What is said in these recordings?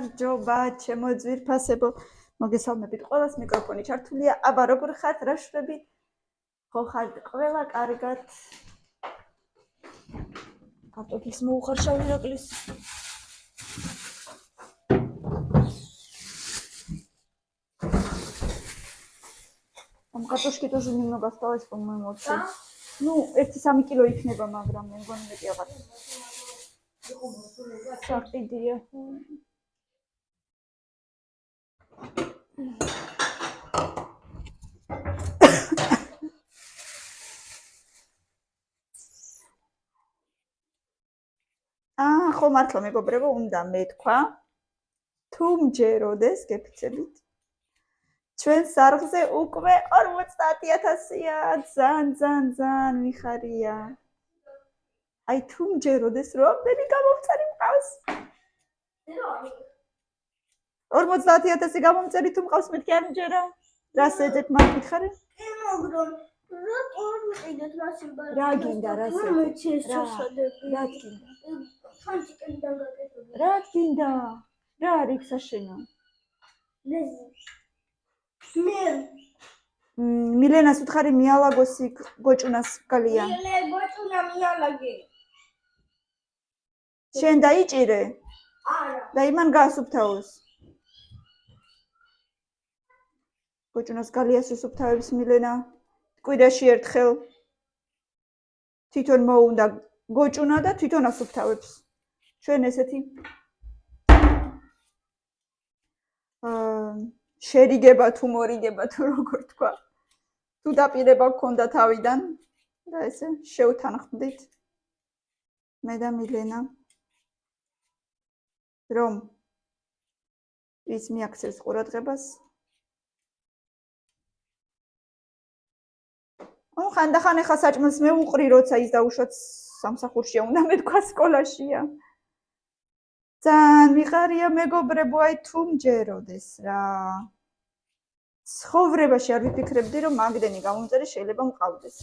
გამარჯობა, ჩემო ძვირფასებო. მოგესალმებით ყველას, მიკროფონი ჩართულია. აბა როგორ ხართ, რა შვებით? ხო ხართ ყველა კარგად. კარტოფილს მოუხარ ირაკლის. ამ კარტოშკი тоже немного осталось, по-моему, вообще. Ну, 1-3 კილო იქნება, მაგრამ მე მგონი მეტი აღარ. საყიდია. ხო მართლა მეგობრებო, უნდა მეთქვა თუ მჯეროდეს გეფიცებით ჩვენ სარღზე უკვე 50,000-ია, ძალიან მიხარია. აი თუ მჯეროდეს რამდენი გამომწერი მყავს? 50,000 გამომწერი თუ მყავს, მეთქი არ მჯერა? რას ეძებ მაგ გითხარი? რა გინდა, რა გინდა? რა არის საშენო? მილენას უთხარი მიალაგოს იქ გოჭუნას გალია. მიალაგე. შენ დაიჭირე? არა. და იმან გაასუფთავოს. გოჭუნას გალიას უსუფთავებს მილენა. კვირაში ერთხელ. თვითონ მოუნდა გოჭუნა და თვითონ ასუფთავებს. ჩვენ ესეთი შერიგება თუ მორიგება თუ როგორ თქვა. თუ დაპირება გქონდა თავიდან და ესე შევთანხმდით მე და მილენა რომ ის მიაქცევს ყურადღებას. ხანდახან ეხა საჭმელს მე უყრი, როცა ის დაუშვათ სამსახურშია, უნდა მეთქვა სკოლაშია. ძალიან მიხარია მეგობრებო, აი თუ მჯეროდეს რა. ცხოვრებაში არ ვიფიქრებდი, რომ მაგდენი გამომწერი შეიძლება მყავდეს.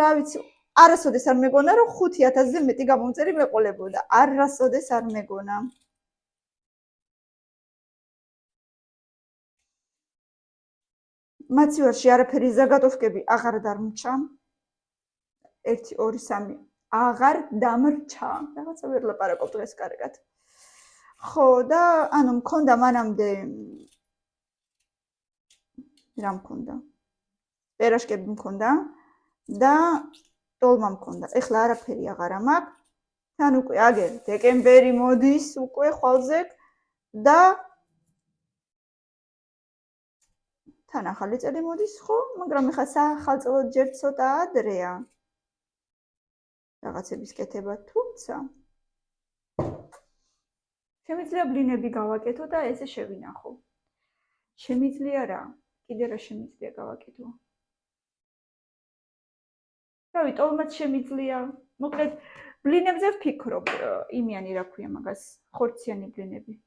რა ვიცი, არასოდეს არ მეგონა, რომ 5,000-ზე მეტი გამომწერი მეყოლებოდა. არასოდეს არ მეგონა. მაცივარში არაფერი ზაგატოვკები აღარ დამრჩა. 1 2 3 აღარ დამრჩა. რაღაცა ვერ ლაპარაკობ დღეს კარგად. ხო და ანუ მქონდა მანამდე რა მქონდა? პერაშკები მქონდა და ტოლმა მქონდა. ეხლა არაფერი აღარა მაქვს. თან უკვე აგერ დეკემბერი მოდის უკვე ხვალზე და თან ახალი წელი მოდის, ხო? მაგრამ ეხლა სახელმწიფო ჯერ ცოტა ადრეა. რაღაცების კეთება, თუმცა შემიძლია ბლინები გავაკეთო და ესე შევინახო. შემიძლია რა? კიდე რა შემიძლია გავაკეთო? რავი, ტოლმაც შემიძლია. მოკლედ, ბლინებზე ვფიქრობ, იმიანი რა ქვია მაგას, ხორციანი ბლინები.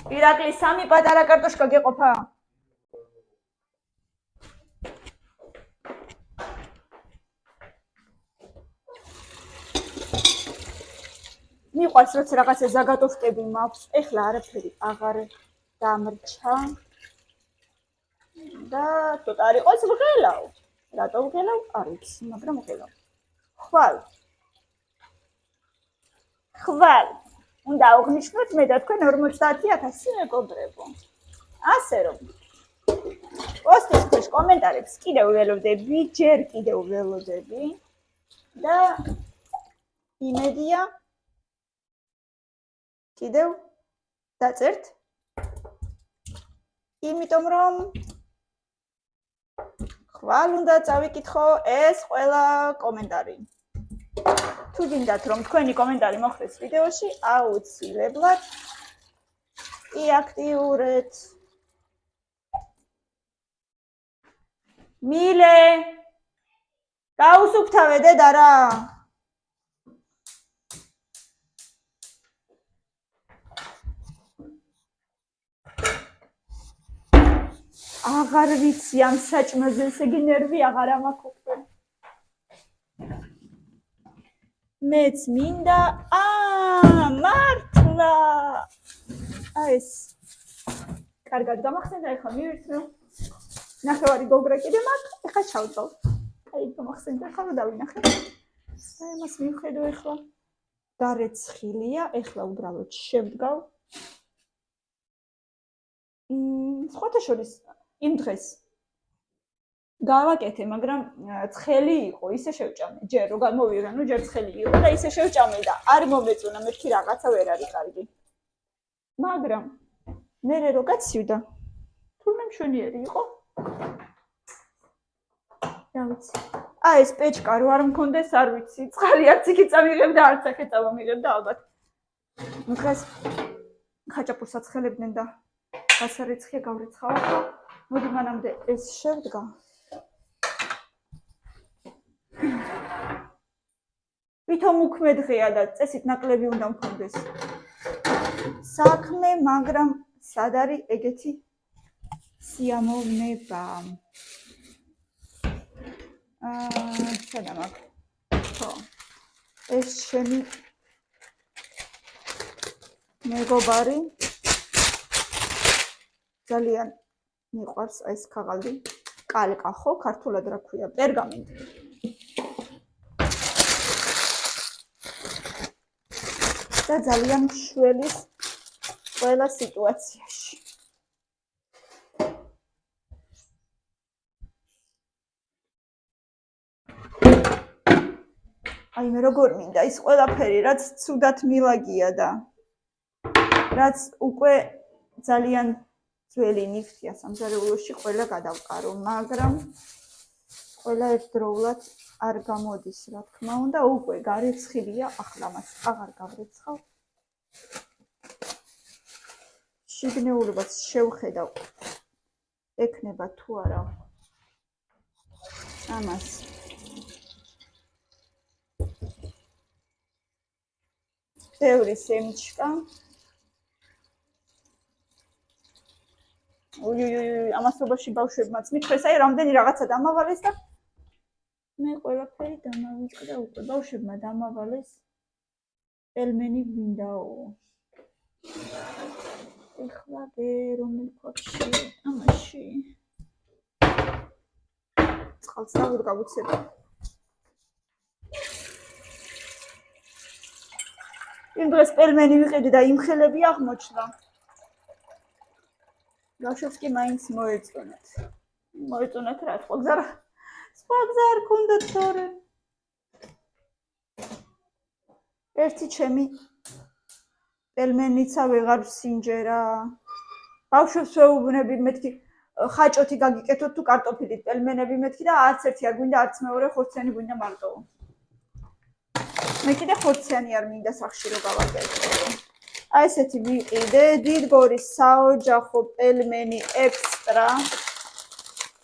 ირაკლი 3 პატარა კარტოშკა გეყოფა? მიყვარს როცა რაღაცა ზაგატოვკები მაქვს. ეხლა არაფერი აღარ დამრჩა. და ცოტა არ იყოს ვღელავ. რატო ვღელავ? არ ვიცი, მაგრამ ვღელავ. ხვალ. უნდა აღნიშნოთ მე და თქვენ 50,000 მეგობრებო. ასე რომ პოსტის ქვეშ კომენტარებს კიდევ ველოდები, ჯერ კიდევ ველოდები და იმედია კიდევ დაწერთ. იმიტომ რომ ხვალ უნდა წავიკითხო ეს ყველა კომენტარი. თუ გინდათ რომ თქვენი კომენტარი მოხდეს ვიდეოში, აუცილებლად აქტიურეთ. მილე გაუსუფთავე დედა რა. აღარ ვიცი ამ საჭმელზე, ესე იგი ნერვი აღარ მაქვს უკვე. მეც მინდა მართლა ეს კარგად გამახსენდა ეხლა მივირთმევ ნახევარი გოგრა კიდე მაქვს ეხლა ჩავწავ აი გამახსენდა ეხლა დავინახე აი მას მივხედო ეხლა გარეცხილია ეხლა უბრალოდ შევდგავ სხვათა შორის იმ დღეს გავაკეთე, მაგრამ ცხელი იყო, ისე შევჭამე. ჯერ რო გამოვიღე, ნუ ჯერ ცხელი იყო და ისე შევჭამე და არ მომეწონა, მეთქი რაღაცა ვერ არის კარგი. მაგრამ მერე რო გაცივდა, თურმე მშვენიერი იყო. რა ვიცი. აი ეს პეჭკა რო არ მქონდეს, არ ვიცი. წყალი არც იქ წამიღებ და არც აქ წამომიღებ და ალბათ. დღეს ხაჭაპურს აცხელებდნენ და გასარეცხია გავრეცხავა. მოდი მანამდე ეს შევდგა. ვითომ უქმე დღეა და წესით ნაკლები უნდა მქონდეს საქმე, მაგრამ სად არის ეგეთი სიამოვნება? სანამ აქ ხო ეს შენი მეგობარი ძალიან მიყვარს ეს ქაღალდი კალკა ხო ქართულად რა ქვია პერგამენტი და ძალიან მშველის ყველა სიტუაციაში. აი მე როგორ მინდა ის ყველაფერი, რაც ცუდად მილაგია და რაც უკვე ძალიან ძველი ნივთია სამზარეულოში ყველა გადავყარო, მაგრამ ყველა ერთდროულად არ გამოდის, რა თქმა უნდა, უკვე გარეცხილია, ახლა მას აღარ გავრეცხავ. შიგნეულობას შევხედავ. ექნება თუ არა. ამას ბევრი სემჩკა. ამასობაში ბავშვებმაც მithქვეს, აი რამდენი რაღაცა დამავალეს და მე ყველაფერი დამავიწყდა უკვე ბავშვებმა დამავალეს პელმენი გვინდაო. ეხლა რომელ ქვაში ამაში წყალს დავუდგა უცებ. იმ დღეს პელმენი ვიყიდი და იმ ხელები აღმოჩნდა. ბავშვებს კი მაინც მოეწონათ. მოეწონათ რა სხვა გზა სხვა გზა არ ქონდათ თორე. ერთი ჩემი პელმენიცა ვეღარ ვსინჯერა. ბავშვებს ვეუბნები მეთქი ხაჭოთი გაგიკეთოთ თუ კარტოფილით პელმენები მეთქი და არც ერთი არ გვინდა, არც მეორე ხორციანი გვინდა მარტო. მე კიდე ხორციანი არ მინდა სახში რო გავაკეთო. აი ესეთი ვიყიდე, დიდგორის საოჯახო პელმენი ექსტრა.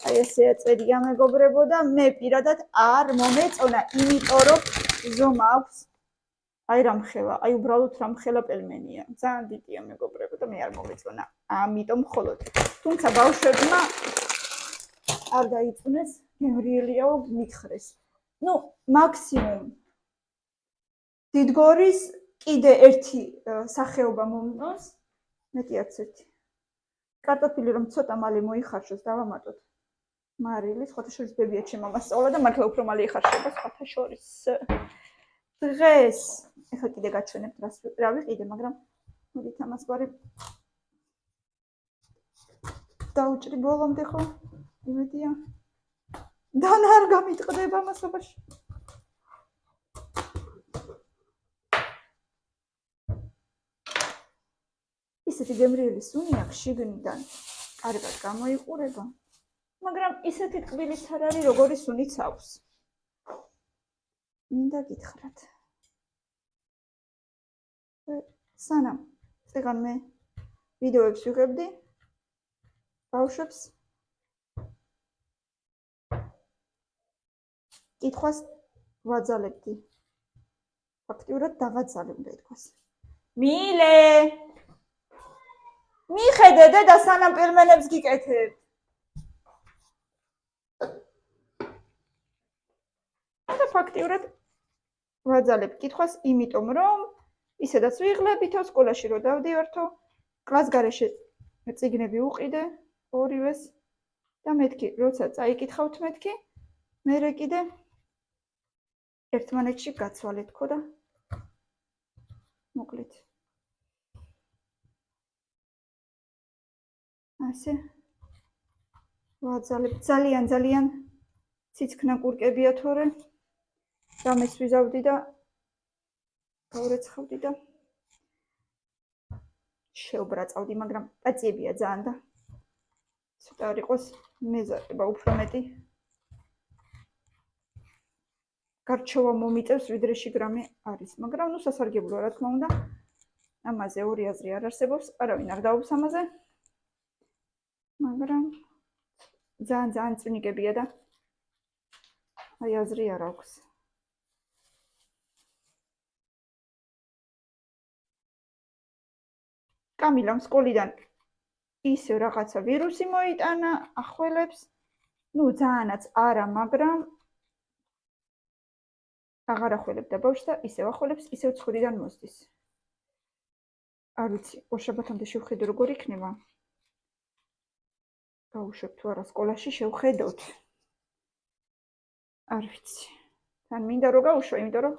აი ესე აწერია მეგობრებო და მე პირადად არ მომეწონა, იმიტომ რომ ზომა აქვს. აი რამხელა, აი უბრალოდ რამხელა პელმენია. ძალიან დიდია მეგობრებო და მე არ მომეწონა. ამიტომ მხოლოდ. თუმცა ბავშვებმა არ დაიწუნეს, გემრიელიაო მითხრეს. ნუ მაქსიმუმ დიდგორის კიდე ერთი სახეობა მომწონს, მეტი არც ერთი. კარტოფილი რომ ცოტა მალე მოიხარშოს დავამატოთ. მარილი, სხვათა შორის ბებია ჩემმა მასწავლა და მართლა უფრო მალე იხარშება სხვათა შორის. დღეს ეხლა კიდე გაჩვენებთ რა ვიყიდე, მაგრამ მოდით ამას გვარი დაუჭრი ბოლომდე ხო? იმედია. დანა არ გამიტყდება მასობაში. ისეთი გემრიელი სუნი აქვს შიგნიდან, კარგად გამოიყურება, მაგრამ ისეთი ტკბილიც არ არის, როგორი სუნიც აქვს. მინდა გითხრათ. სანამ წეგან მე ვიდეოებს ვიღებდი, ბავშვებს კითხვას ვაძალებდი. ფაქტიურად დავაძალე უნდა ითქვას. მილე! მიხედე დედა სანამ პელმენებს გიკეთებ. და ფაქტიურად ვაძალებ კითხვას, იმიტომ რომ ისედაც ვიღლებითო სკოლაში რო დავდივართო, კლას გარეშე წიგნები უყიდე ორივეს და მეთქი, როცა წაიკითხავთ მეთქი, მერე კიდე ერთმანეთში გაცვალე თქო და მოკლედ. ასე ვაძალებ ძალიან ციცქნა კურკებია თორე რამეს ვიზავდი და გავრეცხავდი და შეუბრაწავდი, მაგრამ პაციებია ძალიან და ცოტა არ იყოს მეზარება უფრო მეტი. გარჩევა მომიწევს, ვიდრე შიგრამე არის, მაგრამ ნუ სასარგებლოა რა თქმა უნდა. ამაზე ორი აზრი არ არსებობს, არავინ არ დაობს ამაზე. მაგრამ ძალიან წვინიკებია და აი აზრი არ აქვს. კამილამ სკოლიდან ისევ რაღაცა ვირუსი მოიტანა, ახველებს. ნუ ძალიანაც არა, მაგრამ აღარ ახველებდა ბავშვს და ისევ ახველებს, ისევ ცხვირიდან მოსდის. არ ვიცი, ორშაბათამდე შევხედე როგორ იქნება. გავუშვებ თუ არა სკოლაში შევხედოთ. არ ვიცი. თან მინდა რომ გავუშვა, იმიტომ რომ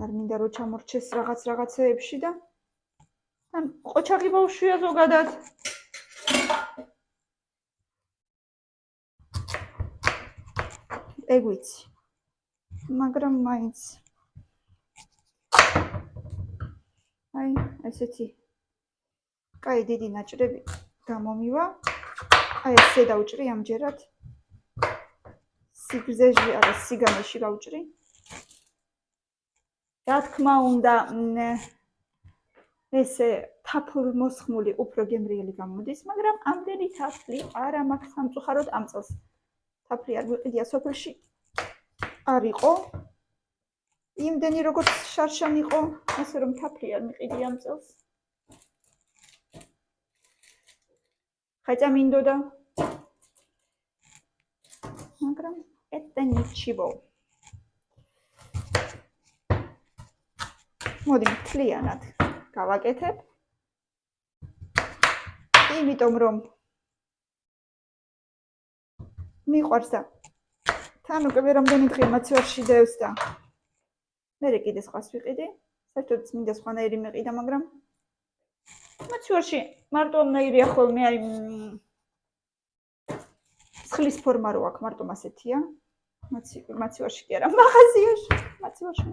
არ მინდა რომ ჩამორჩეს რაღაცეებში და თან ყოჩაღი ბავშვია ზოგადად. ეგ ვიცი. მაგრამ მაინც აი ესეთი კაი დიდი ნაჭრები გამომივა. აი ესე დავჭრი ამჯერად. სიგრძეში არა, სიგანეში გავჭრი. რა თქმა უნდა, ესე თაფლმოსხმული უფრო გემრიელი გამოდის, მაგრამ ამდენი თაფლი არა მაქვს სამწუხაროდ ამ წელს. თაფლი არ გვიყიდია სოფელში. არ იყო. იმდენი როგორც შარშან იყო, ასე რომ თაფლი არ მიყიდია ამ წელს. ხაჭა მინდოდა. მაგრამ это ничего. მოდი მთლიანად გავაკეთებ. იმიტომ რომ მიყვარს და თან უკვე რამდენი დღე მაცივარში დევს და მერე კიდე სხვას ვიყიდი. საერთოდ მინდა სხვანაირი მეყიდა, მაგრამ მაცივარში მარტო ამნაირია ხოლმე, აი სხლის ფორმა რო აქვს, მარტო ასეთია. მაცივარში კი არა, მაღაზიაში, მაცივარში.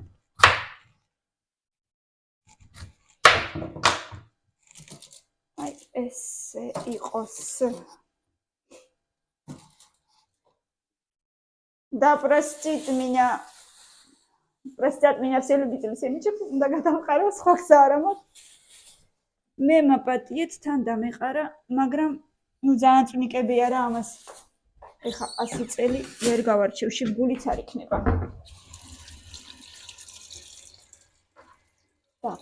აი ესე იყოს. Да, простите меня все любители семечек, უნდა გადავყარო, სხვა გზა არ მაქვს. მე მაპატიეთ თან დამეყარა, მაგრამ ნუ ძალიან წვნიკებია რა ამას. ეხა 100 წელი ვერ გავარჩევში, გულიც არ იქნება. так.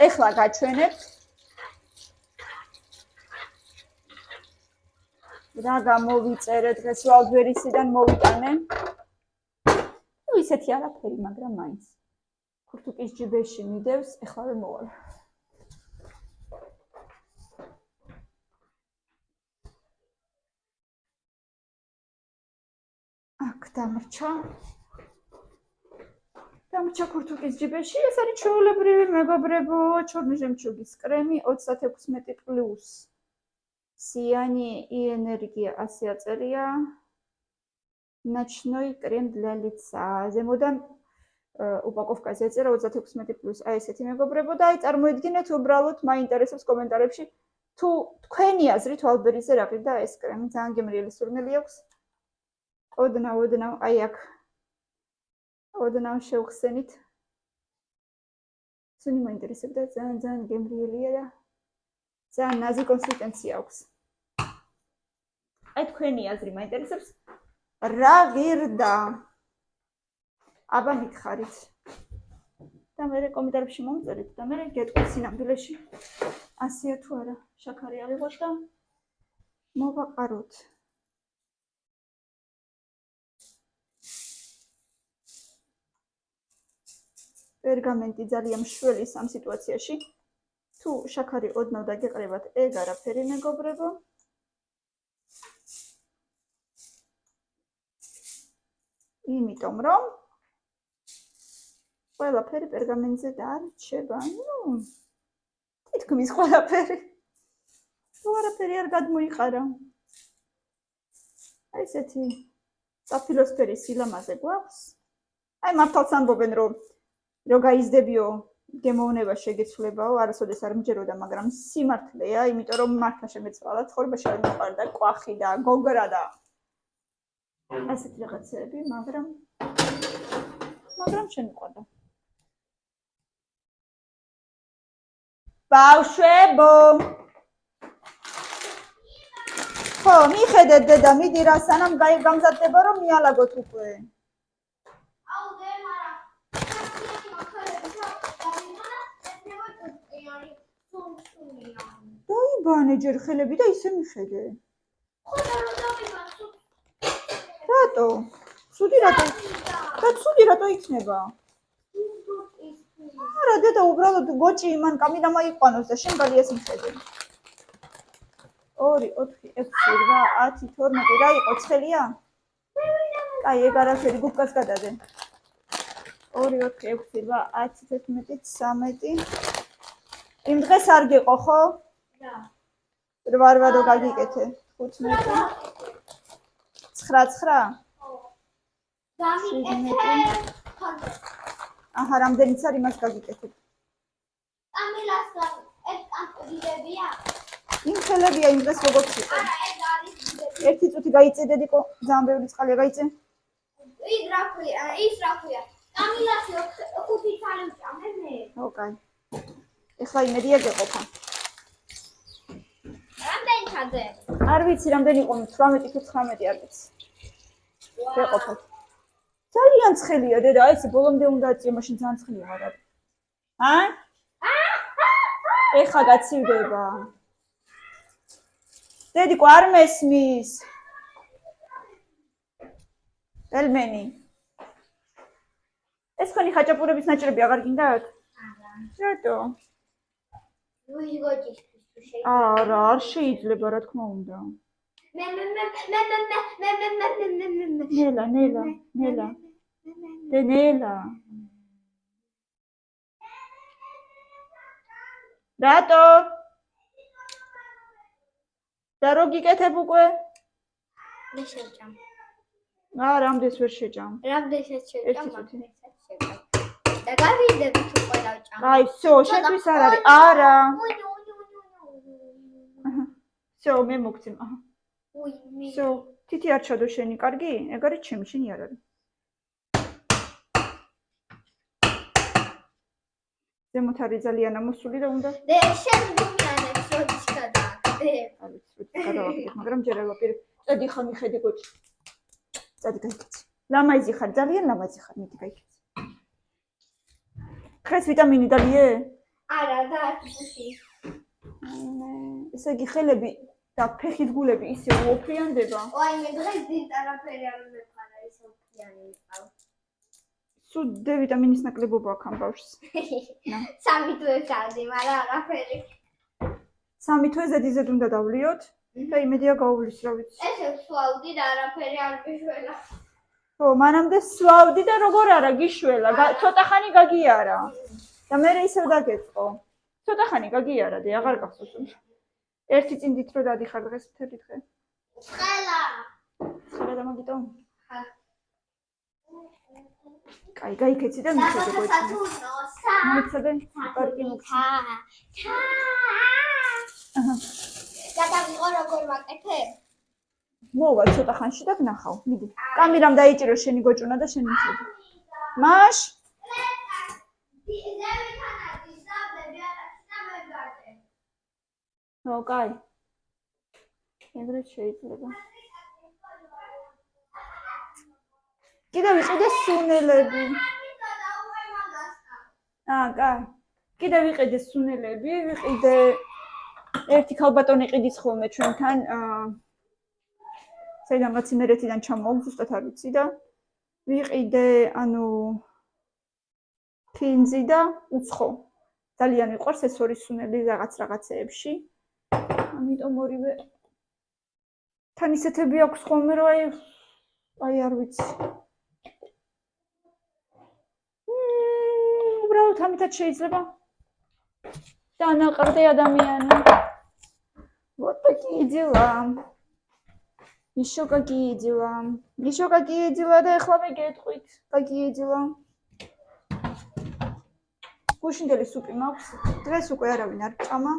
ეხლა გაჩვენებთ რა გამოვიწერე დღეს ვალდვერისიდან მოვიტანე. ნუ ისეთი არაფერი, მაგრამ მაინც. ქურთუკის ჯიბეში მიდევს, ეხლა ვერ მოვალ. აქ დამრჩა ქურთუკის ჯიბეში, ეს არის ჩვეულებრივი მეგობრებო, ჩორნი ჟემჩუგის კრემი 36+. Сияние и энергия ასე აწერია. Ночной крем для лица. ზემოდან упаковкაზე ეწერა 36+. აი ესეთი მეგობრებო და აი წარმოედგინეთ უბრალოდ მაინტერესებს კომენტარებში თუ თქვენი აზრით ვალბერიზე რა ყიდა ეს კრემი. ძალიან გემრიელი სურნელი აქვს. ოდნავ აი აქ ოდნავ შევხსენით. სუნი მაინტერესებდა, ძალიან გემრიელია და ძალიან ნაზი კონსისტენცია აქვს. აი თქვენი აზრი მაინტერესებს. რა ღირდა? აბა მითხარით. და მე კომენტარებში მომწერეთ და მე გეტყვით სინამდვილეში. ასეა თუ არა, შაქარი აღიღოთ და მოვაყაროთ. პერგამენტი ძალიან მშველი ამ სიტუაციაში. თუ შაქარი ოდნავ დაგეყრებათ, ეგ არაფერი მეგობრებო. იმიტომ რომ ყველაფერი პერგამენტზე დარჩება. თითქმის ყველაფერი. ყველაფერი არ გადმოიყარა. აი ესეთი საფილოსფერის სილამაზე გვაქვს. აი მართალს ამბობენ რომ რო გაიზდებიო გემოვნება შეგეცვლებაო, არასოდეს არ მჯეროდა, მაგრამ სიმართლეა, იმიტომ რომ მართლა შემეცვალა ცხოვრებაში არ მიყვარდა კვახი და გოგრა და ასეთი რაღაცები, მაგრამ შემიყვარდა. ბავშვებო! ხო, მიხედეთ დედა, მიდი რა სანამ გამზადდება რომ მიალაგოთ უკვე. დაიბანე ჯერ ხელები და ისე მიხედე. რატო? ცუდი რატო იქნება? არა დედა უბრალოდ გოჭი მან კამი დამაიყვანოს და შენ გალი ეს მიხედე. 2 4 6 8 10 12 რა იყო ცხელია? კაი ეგ არაფერი გუფკას გადადე. 2 4 6 8 10 11 13 იმ დღეს არ გიყო ხო? და 8 გაგიკეთე 15 9 აჰა რამდენიც არის მას გაგიკეთებ. კამილასთან ეს კამპილებია. იმ ხელებია იმ დღეს როგორც იყო. არა ეს არის ერთი წუთი გაიწე დედიკო, ძალიან ბევრი წყალია გაიწე. ის რა ქვია? კამილასი 5 თალი ვჭამე მე. ოკეი. ეხლა იმედია გეყოფა. რამდენი თადე? არ ვიცი რამდენი იყო 18 თუ 19 არ ვიცი. გეყოფა. ძალიან ცხელია დედა, აი ეს ბოლომდე უნდა აწიო, მაშინ ძალიან ცხელია მაგრამ. ეხლა გაცივდება. დედიკო არ მესმის. ელმენი. ეს ხანი ხაჭაპურების ნაჭრები აღარ გინდათ? არა. რატო? ვიგოჭისთვის არა, არ შეიძლება, რა თქმა უნდა. ნელა. ნელა. რატო? და რო გიკეთებ უკვე? მე შევჭამ. არა, ამდენს ვერ შეჭამ. რამდენსაც შევჭამ, ერთი წუთი. და გავიდები თუ ყველა ვჭამ. აი, всё, შენთვის არ არის. არა. всё, მე მოგცემ. აჰა. всё, თითი არ ჩადო შენი, კარგი? ეგ არის ჩემი, შენი არ არის. ზემოთ არის ძალიან ამოსული და უნდა და შენ გუმიანებს როდის გადააკეთე? არ ვიცი, როდის გადავაკეთებ, მაგრამ ჯერ ვაპირებ. წადი ხა მიხედე გოჭი. წადი გაიქცე. ლამაზი ხარ, ძალიან ლამაზი ხარ, მიდი გაიქცე. ხეს ვიტამინი დალიე? არა, და ათი. ესე იგი ხელები და ფეხის გულები ისე უოფრიანდება. ой, მე დღეს დიდ არაფერი არ მეყარა, ისე უფიანი ვიყავ. სულ D ვიტამინის ნაკლებობა აქვს ამ ბავშვს. სამი თვე ჩავდი, მაგრამ არაფერი. 3 თვე ზედიზედ უნდა დავლიოთ და იმედია გაუვლის, რა ვიცი. ესე ვსვავდი და არაფერი არ გიშველა. ხო, მანამდე სვავდი და როგორ არა გიშველა, ცოტა ხანი გაგიარა. და მე ისევ დაგეწყო. ცოტა ხანი გაგიარა და აღარ გახსოვს. ერთი წინდით რო დადიხარ დღეს მთელი დღე. ხელა. ხელა დამაგიტო? ხა. კაი, გაიქეცი და მიხედე გოჭი. სათურნოსა. მოიცადე, პარკი მოგცი. აჰა. გადავიღო როგორ ვაკეთე? მოვა ცოტა ხანში და ვნახავ. მიდი. კამერამ დაიჭირო შენი გოჭუნა და შენ მიხედე. მაშ ხო, კაი. ეგრეთ შეიძლება. კიდევ ვიყიდე სუნელები. კაი. კიდევ ვიყიდე სუნელები, ვიყიდე ერთი ქალბატონი ყიდის ხოლმე ჩვენთან საიდანაც იმერეთიდან ჩამოვ, ზუსტად არ ვიცი და ვიყიდე, ანუ ფინზი და უცხო. ძალიან მიყვარს ეს ორი სუნელი რაღაცეებში. ამიტომ ორივე თან ისეთები აქვს ხოლმე, რომ აი არ ვიცი. უბრალოდ ამითაც შეიძლება დაანაყრდე ადამიანი. Вот такие дела. Еще какие дела და ეხლა მეგეთყვით. Какие дела? გუშინდელი სუპი მაქვს. დღეს უკვე არავინ არ ჭამა.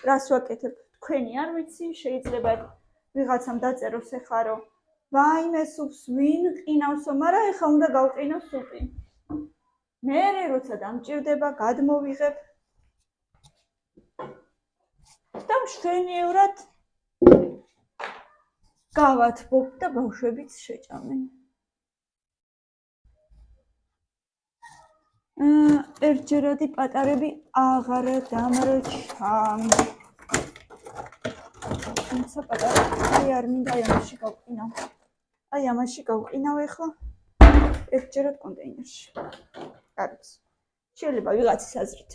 რას ვაკეთებ? თქვენი არ ვიცი, შეიძლება ვიღაცამ დაწეროს ეხლა რომ ვაიმე სუპს ვინ ყინავსო, მაგრამ ეხლა უნდა გავყინო სუპი. მე როცა დამჭირდება, გადმოვიღებ და მშვენივრად გავათბობ და ბავშვებიც შეჭამენ. ერთჯერადი პატარები აღარ დამრჩა. თუმცა პატარა არ მინდა აი ამაში გავყინავ ეხლა ერთჯერად კონტეინერში. კარგს. შეიძლება ვიღაცის აზრით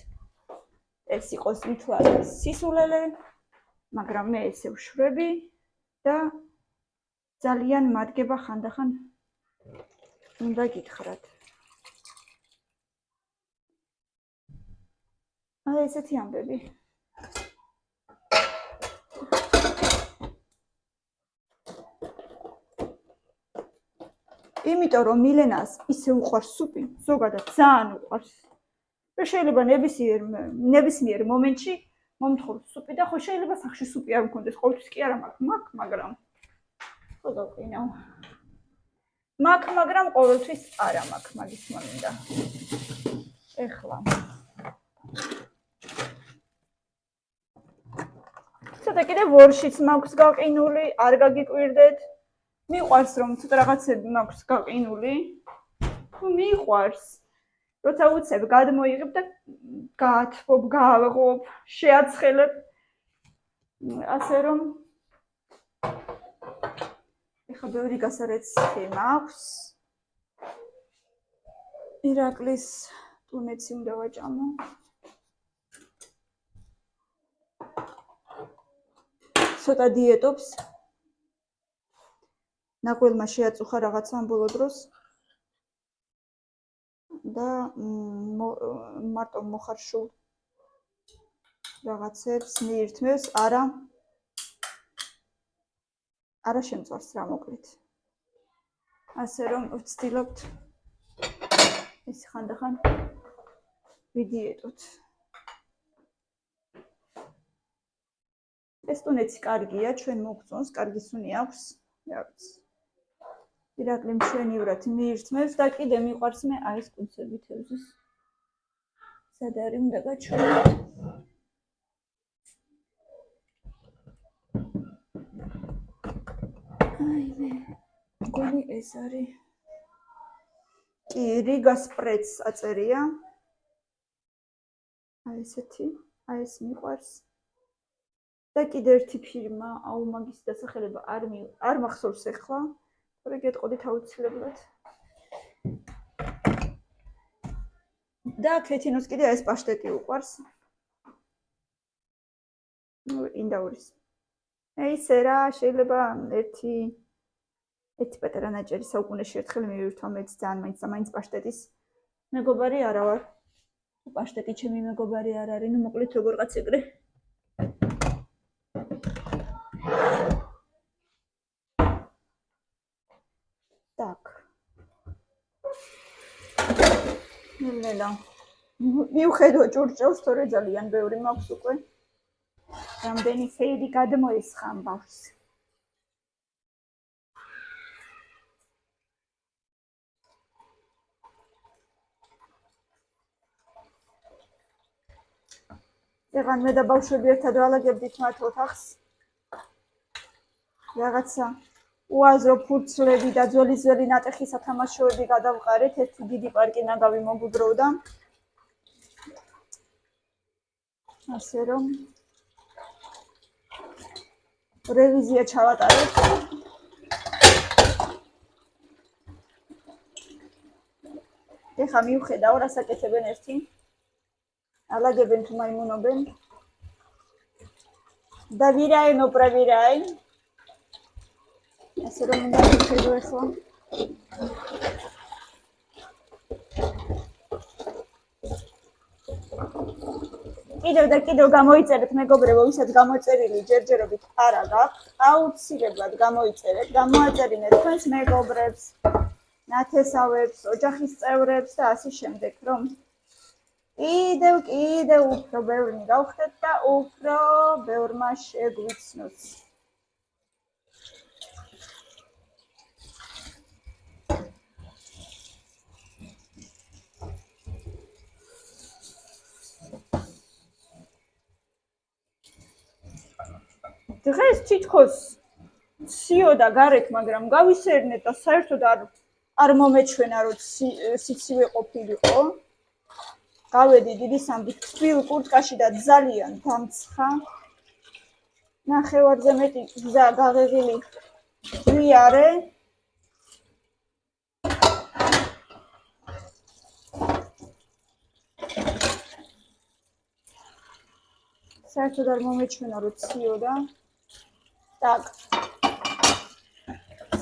ეს იყოს მithლარი სისულელე, მაგრამ მე ესე ვშვები და ძალიან მადგება ხანდახან უნდა გითხრათ. აი ესეთი ამბები. იმიტომ რომ მილენას ისე უყვარს სუპი, ზოგადად ძალიან უყვარს. რომ შეიძლება ნებისმიერ მომენტში მომთხოვს სუპი და ხო შეიძლება სახში სუპი არ მქონდეს, ყოველთვის კი არა მაქვს, მაგრამ ხო გავყინავ. მაგრამ ყოველთვის არა მაქვს, მაგის მომინდა. ეხლა ცოტა კიდე ვორშიც მაქვს გაყინული, არ გაგიკვირდეთ. მიყვარს რომ ცოტა რაღაცები მაქვს გაყინული. მიყვარს. როცა უცებ გადმოიღებ და გაათბობ, გავღობ, შეაცხელებ. ასე რომ ეხლა ბევრი გასარეცხი მაქვს. ირაკლის ტუნეცი უნდა ვაჭამო. ცოტა დიეტობს. ნაკველმა შეაწუხა რაღაცა ამ ბოლო დროს. და მარტო მოხარშულ რაღაცებს მიირთმევს, არა შემწვარს რა მოკლედ. ასე რომ ვცდილობთ ის ხანდახან ვიდიეტოთ. ეს ტუნეცი კარგია, ჩვენ მოგწონს, კარგი სუნი აქვს. რა ვიცი. ირაკლი მშვენივრად მიირთმევს და კიდე მიყვარს მე აი ეს კონსერვი თევზის. სად არის უნდა გაჩვენოთ. აი მე მგონი ეს არის. კი, რიგას პრეც აწერია. აი ესეთი, აი ეს მიყვარს. და კიდე ერთი ფირმა, აუ მაგის დასახელება არ მახსოვს ეხლა. თორე გეტყოდით აუცილებლად. და ქეთინოს კიდე ეს პაშტეტი უყვარს. ინდაურის. ისე რა, შეიძლება ერთი პატარა ნაჭერი საუკუნეში ერთხელ მივირთვა, მეც ძალიან მაინც პაშტეტის მეგობარი არა ვარ. პაშტეტი ჩემი მეგობარი არ არის, ნუ მოკლედ როგორღაც ეგრე. Так. ნელა. მიუხედავად ჭურჭელს, თორე ძალიან ბევრი მაქვს უკვე. რამდენი ფეილი გადმოესხა ამ ბავშვს. ეხლა მე და ბავშვები ერთად ვალაგებდით მათ ოთახს. რაღაცა უაზრო ფურცლები და ძველი ნატეხი სათამაშოები გადავყარეთ, ერთი დიდი პარკი ნაგავი მოგუბროვდა. ასე რომ რევიზია ჩავატარებ. ეხლა მივხედავ რა საკეთებენ ერთი. ალაგებენ თუ მაიმუნობენ. და ვირაენ ოპრავირაენ. ასე რომ უნდა ვხედო ეხლა. კიდევ და კიდევ გამოიწერეთ მეგობრებო, ვისაც გამოწერილი ჯერჯერობით არ აქვს, აუცილებლად გამოიწერეთ, გამოაწერინეთ თქვენს მეგობრებს, ნათესავებს, ოჯახის წევრებს და ასე შემდეგ, რომ კიდევ უფრო ბევრი გავხდეთ და უფრო ბევრმა შეგვიცნოს. დღეს თითქოს ციოდა გარეთ, მაგრამ გავისერნეთ და საერთოდ არ მომეჩვენა, რომ სიცივე ყოფილიყო. გავედი დიდი სამბით თბილ კურტკაში და ძალიან დამცხა. ნახევარზე მეტი გზა გაღეღილი ვიარე. საერთოდ არ მომეჩვენა, რომ ციოდა. так.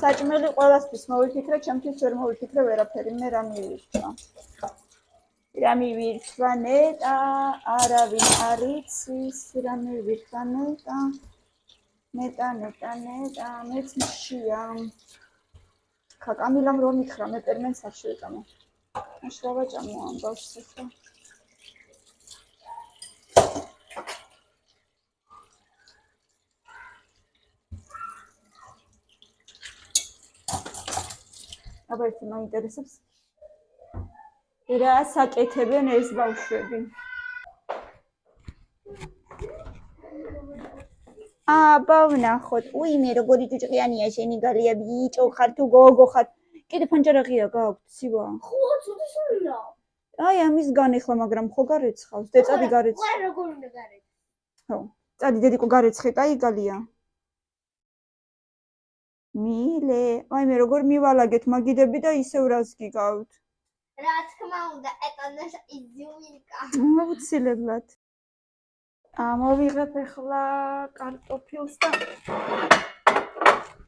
საჭმელი ყველასთვის მოვიფიქრე, ჩემთვის ვერ მოვიფიქრე ვერაფერი, მე რა მივირჩვა. რა მივირჩვა ნეტა, არავინ არ იცის, რა მივირჩვა ნეტა. ნეტა, მეც მშია. ხა კამილამ რომ მითხრა, მე პერმენს არ შევიტანო. მაშ რა ვაჭამო ამ ბავშვს ახლა. აბა ეს მაინტერესებს. რა საკეთებენ ეს ბავშვები? აბა ვნახოთ. უი მე როგორი ჭუჭყიანია შენი გალია, ბიჭო ხარ თუ გოგო ხარ. კიდე ფანჯარაღია გააქვთ, ცივა. ხო, ცუდი სულა. აი ამისგან ახლა, მაგრამ ხო გარეცხავს. დეწადი გარეცხ. ყველა როგორ უნდა გარეცხ? ხო. წადი დედიკო გარეცხე, კაი გალია. მილე, აი მე როგორ მივალაგეთ მაგიდები და ისევ რას გიგავთ. რა თქმა უნდა, ეტანაშ იზიუმილკა. აუცილებლად. მოვიღებ ახლა კარტოფილს და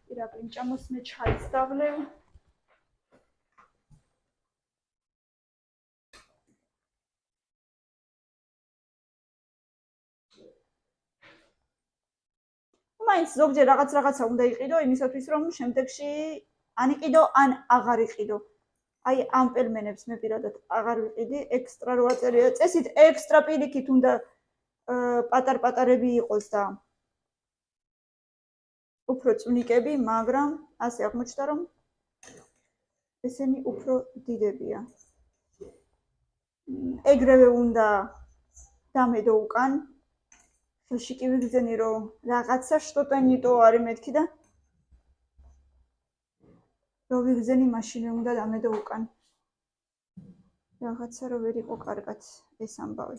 ირა პინჭამოს მე ჩაის დავლევ. მაინც ზოგჯერ რაღაცა უნდა იყიდო იმისათვის, რომ შემდეგში ან იყიდო, ან აღარ იყიდო. აი ამ პელმენებს მე პირადად აღარ ვიყიდი, ექსტრა რო აწერია. წესით ექსტრა პირიქით უნდა პატარ-პატარები იყოს და უფრო წვნიკები, მაგრამ ასე აღმოჩნდა, რომ ესენი უფრო დიდებია. ეგრევე უნდა დამედო უკან. ხელში კი ვიგრძენი, რომ რაღაცა что-то не то არის მეთქი და რო ვიგრძენი, მაშინვე უნდა დამედო უკან. რაღაცა რო ვერ იყო კარგად ეს ამბავი.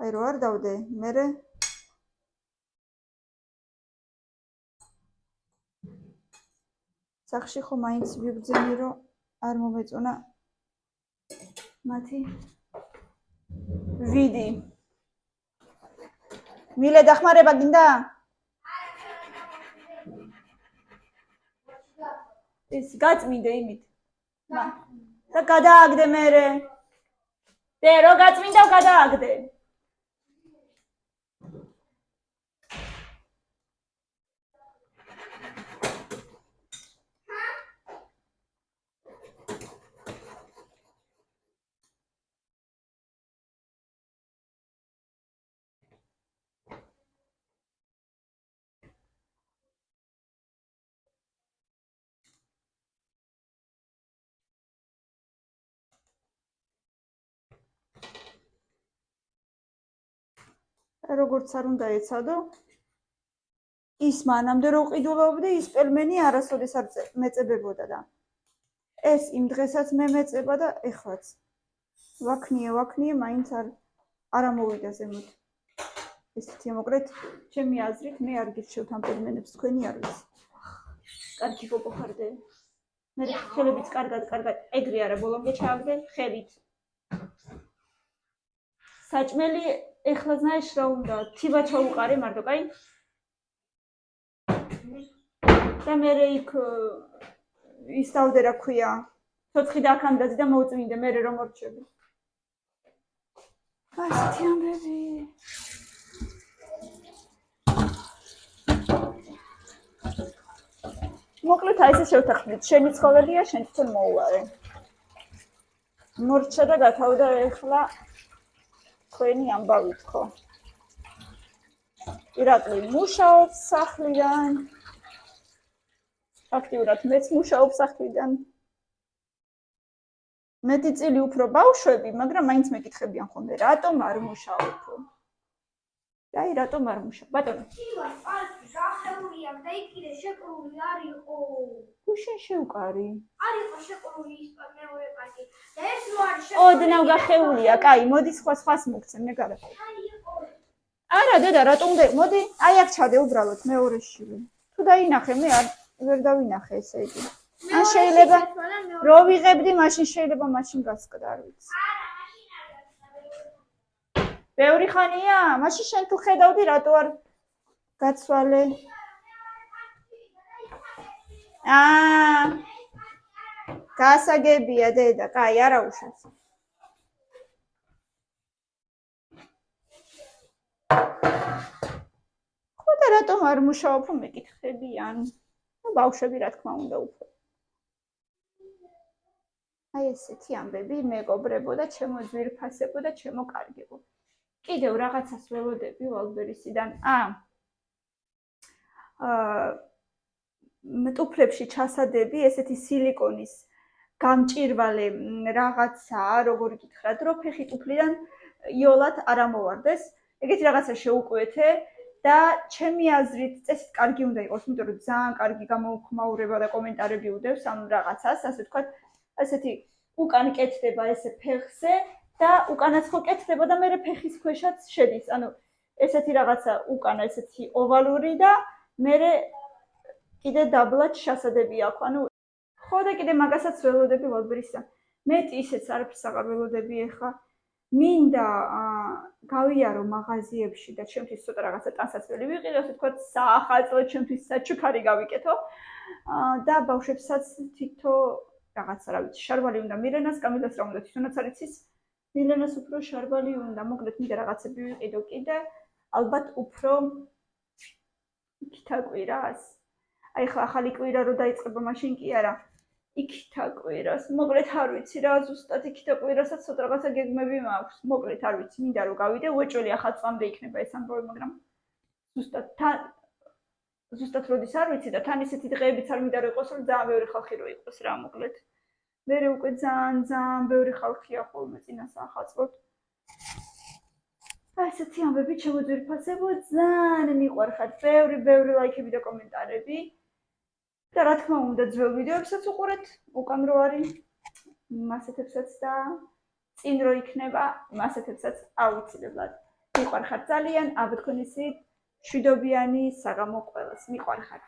აი რო არ დავდე, მერე სახში ხო მაინც ვიგრძენი, რომ არ მომეწონა მათი ვიდი. მილე დახმარება გინდა? ეს გაწმინდე იმით. და გადააგდე მერე. დე რო გაწმინდა გადააგდე. როგორც არ უნდა ეცადო, ის მანამდე რო ყიდულობდი, ის პელმენი არასოდეს არ მეწებებოდა და ეს იმ დღესაც მე მეწება და ეხლაც ვაქნიე, მაინც არ ამოვიდა ზემოთ ესეთი მოკლედ ჩემი აზრით მე არ გირჩევთ ამ პერიმენებს თქვენი არ ვიცი. კარგი გოგო ხარდე. მე ხელებიც კარგად ეგრე არა ბოლომდე ჩააგდე ხელით. საჭმელი ეხლა знаешь რა უნდა თიბა ჩაუყარე მარტო, კაი? და მე იქ ისწავლდე რა ქვია. ცოცხი და აქამდაზე და მოუწმინდე მე რომ მორჩები. ასეთი ამბები. მოკლედ აი ესე შევთანხმდით, შენი ცხოველია, შენ თვითონ მოუარე. მორჩა და გათავდა ეხლა თქვენი ამბავი თქო. ირაკლი მუშაობს სახლიდან. აქტიურად მეც მუშაობ სახლიდან. მეტი წილი უფრო ბავშვები, მაგრამ მაინც მეკითხებიან ხოლმე, რატომ არ მუშაობ? აი, რატომ არ მუშაობ? ბატონო. ჩივარ, პარკი გახეულია და იქიდე შეკრული არ იყო. თუ შენ შევკარი? არ იყო შეკრული ის მეორე პარკი. და ეს რო არის შეკრული. ოდნავ გახეულია, კაი, მოდი სხვას მოგცე, მე გავაკეთე. არა, დედა, რატომ უნდა? მოდი, აი აქ ჩადე უბრალოდ მეორეში. თუ დაინახე, მე ვერ დავინახე ესე იგი. ან შეიძლება რო ვიღებდი, მაშინ შეიძლება მაშინ გასკდა, არ ვიცი. არა, მაშინ არ გასკდა. ბევრი ხანია? მაშინ შენ თუ ხედავდი, რატო არ გაცვალე? გასაგებია, დედა, კაი, არა უშავს. ხო და რატომ არ მუშაობ, მეკითხებიან? ნუ ბავშვები რა თქმა უნდა უფრო. აი ესეთი ამბები მეგობრებო და ჩემო ძვირფასებო და ჩემო კარგებო. კიდევ რაღაცას ველოდები ვალბერისიდან. ტუფლებში ჩასადები ესეთი სილიკონის გამჭირვალე რაღაცაა, როგორ გითხრათ, რომ ფეხი ტუფლიდან იოლად არ ამოვარდეს. ეგეთი რაღაცა შეუკვეთე და ჩემი აზრით წესით კარგი უნდა იყოს, იმიტომ რომ ძალიან კარგი გამოუხმაურება და კომენტარები უდევს ამ რაღაცას, ასე ვთქვათ, ასეთი უკან კეთდება ესე ფეხზე და უკანაც ხო კეთდება და მე ფეხის ქვეშაც შედის. ანუ ესეთი რაღაცა უკანა ესეთი ოვალური და მე კიდე დაბლად ჩასადები აქვს. ანუ ხო და კიდე მაგასაც ველოდები ვალბერისთან. მეტი ისეც არაფერს აღარ ველოდები ეხლა. მინდა გავიარო მაღაზიებში და ჩემთვის ცოტა რაღაცა ტანსაცმელი ვიყიდე, ასე ვთქვათ, საახალწლო ჩემთვის საჩუქარი გავიკეთო და ბავშვებსაც თითო რაღაცა რა ვიცი, შარბალი უნდა მილენას, კამილას რა უნდა თვითონაც არ იცის, მილენას უფრო შარბალი უნდა, მოკლედ მინდა რაღაცები ვიყიდო კიდე, ალბათ უფრო იქითა კვირას. აი ხა ახალი კვირა რო დაიწყება, მაშინ კი არა, იქითა კვირას. მოკლედ არ ვიცი რა, ზუსტად იქითა კვირასაც ცოტა რაღაცა გეგმები მაქვს. მოკლედ არ ვიცი, მინდა რომ გავიდე, უეჭველი ახალ წლამდე იქნება ეს ამბავი, მაგრამ ზუსტად როდის არ ვიცი და თან ისეთი დღეებიც არ მინდა რომ იყოს, რომ ძალიან ბევრი ხალხი რო იყოს რა, მოკლედ. მე უკვე ძალიან ბევრი ხალხია ხოლმე წინასა ახალწლოდ. ასეთი ამბები ჩემო ძვირფასებო, ძალიან მიყვარხარ, ბევრი ლაიქები და კომენტარები. და რა თქმა უნდა, ძველ ვიდეოებსაც უყურეთ, უკან რო არის, მასეთებსაც და წინ რო იქნება, მასეთებსაც აუცილებლად. მიყვარხარ ძალიან, აბა თქვენი მშვიდობიანი საღამო ყველას. მიყვარხარ.